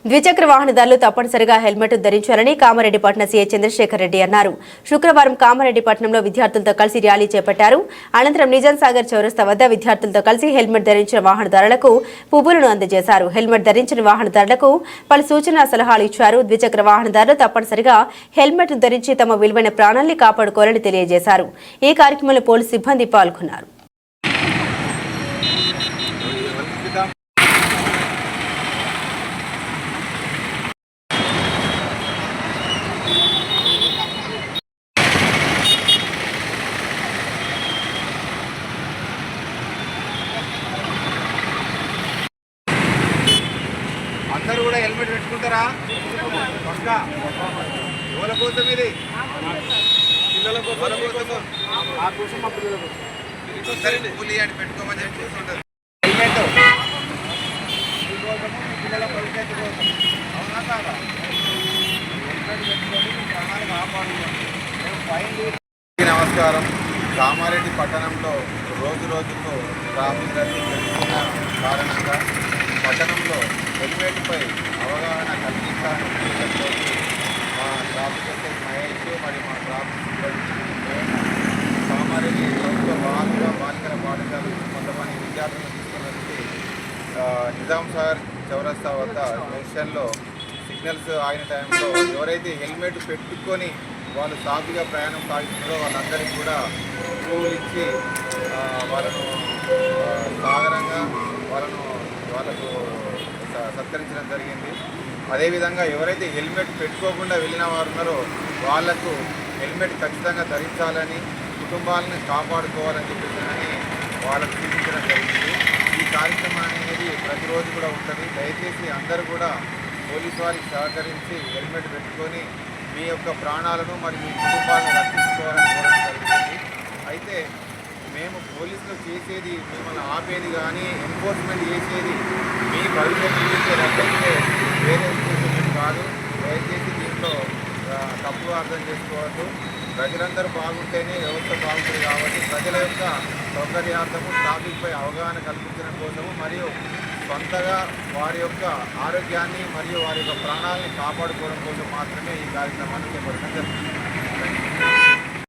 ద్విచక్ర వాహనదారులు తప్పనిసరిగా హెల్మెట్ ధరించాలని కామారెడ్డిపట్నం సీఐ చంద్రశేఖర్ రెడ్డి అన్నారు. శుక్రవారం కామారెడ్డిపట్నంలో విద్యార్థులతో కలిసి ర్యాలీ చేపట్టారు. అనంతరం నిజాంసాగర్ చౌరస్తా వద్ద విద్యార్థులతో కలిసి హెల్మెట్ ధరించిన వాహనదారులకు పువ్వులను అందజేశారు. హెల్మెట్ ధరించిన వాహనదారులకు పలు సూచనా సలహాలు ఇచ్చారు. ద్విచక్ర వాహనదారులు తప్పనిసరిగా హెల్మెట్ ధరించి తమ విలువైన ప్రాణాల్ని కాపాడుకోవాలని తెలియజేశారు. ఈ కార్యక్రమంలో పోలీసు సిబ్బంది పాల్గొన్నారు. అందరూ కూడా హెల్మెట్ పెట్టుకుంటారా? పక్కా ఎవరి కోసం ఇది? పిల్లల కోసం. ఆ కోసం మా పిల్లల కోసం కూలి అని పెట్టుకోమని చెప్పి చూస్తుంటారు. హెల్మెట్ మీకోసము, మీ పిల్లల భవిష్యత్తు కోసం. అవునా కాదా? హెల్మెట్ పెట్టుకొని మీ ప్రాణాలు కాపాడుకోండి. నమస్కారం. కామారెడ్డి పట్టణంలో రోజు రోజుకు ట్రాఫిక్ రద్దీ పెరుగుతున్న కారణంగా పట్టణంలో హెల్మెట్పై అవగాహన కల్పించాలని ఉద్దేశంతో మా ట్రాఫిక్ ఎస్ఐ మహేష్ మరియు మా ట్రాఫిక్ సిబ్బంది కామారెడ్డి ప్రభుత్వ బాలికల పాఠశాల కొంతమంది విద్యార్థులను తీసుకున్నది నిజాంసాగర్ చౌరస్తా వద్ద జంక్షన్లో సిగ్నల్స్ ఆగిన టైంలో ఎవరైతే హెల్మెట్ పెట్టుకొని వాళ్ళు సాఫీగా ప్రయాణం సాగిస్తున్నారో వాళ్ళందరికీ కూడా పువ్వులు ఇచ్చి వాళ్ళను సాగరంగా వాళ్ళకు సత్కరించడం జరిగింది. అదేవిధంగా ఎవరైతే హెల్మెట్ పెట్టుకోకుండా వెళ్ళిన వారు ఉన్నారో వాళ్లకు హెల్మెట్ ఖచ్చితంగా ధరించాలని, కుటుంబాలను కాపాడుకోవాలని చెప్పేసి వాళ్ళకు సూచించడం జరిగింది. ఈ కార్యక్రమం అనేది ప్రతిరోజు కూడా ఉంటుంది. దయచేసి అందరూ కూడా పోలీసు వారికి సహకరించి హెల్మెట్ పెట్టుకొని మీ యొక్క ప్రాణాలను మరియు మీ కుటుంబాలను రక్షించుకోవాలని కోరడం జరుగుతుంది. అయితే మేము పోలీసులు చేసేది మిమ్మల్ని ఆపేది కానీ ఎన్ఫోర్స్మెంట్ చేసేది మీ భవిష్యత్తు చూసే రక్షించే వేరే ఉద్దేశం కాదు. దయచేసి దీంట్లో తప్పుగా అర్థం చేసుకోవద్దు. ప్రజలందరూ బాగుంటేనే వ్యవస్థ బాగుంటుంది కాబట్టి ప్రజల యొక్క సౌకర్యార్థము ట్రాఫిక్పై అవగాహన కల్పించడం కోసము మరియు సొంతగా వారి యొక్క ఆరోగ్యాన్ని మరియు వారి యొక్క ప్రాణాలని కాపాడుకోవడం కోసం మాత్రమే ఈ కార్యక్రమాన్ని చేపట్టడం జరుగుతుంది.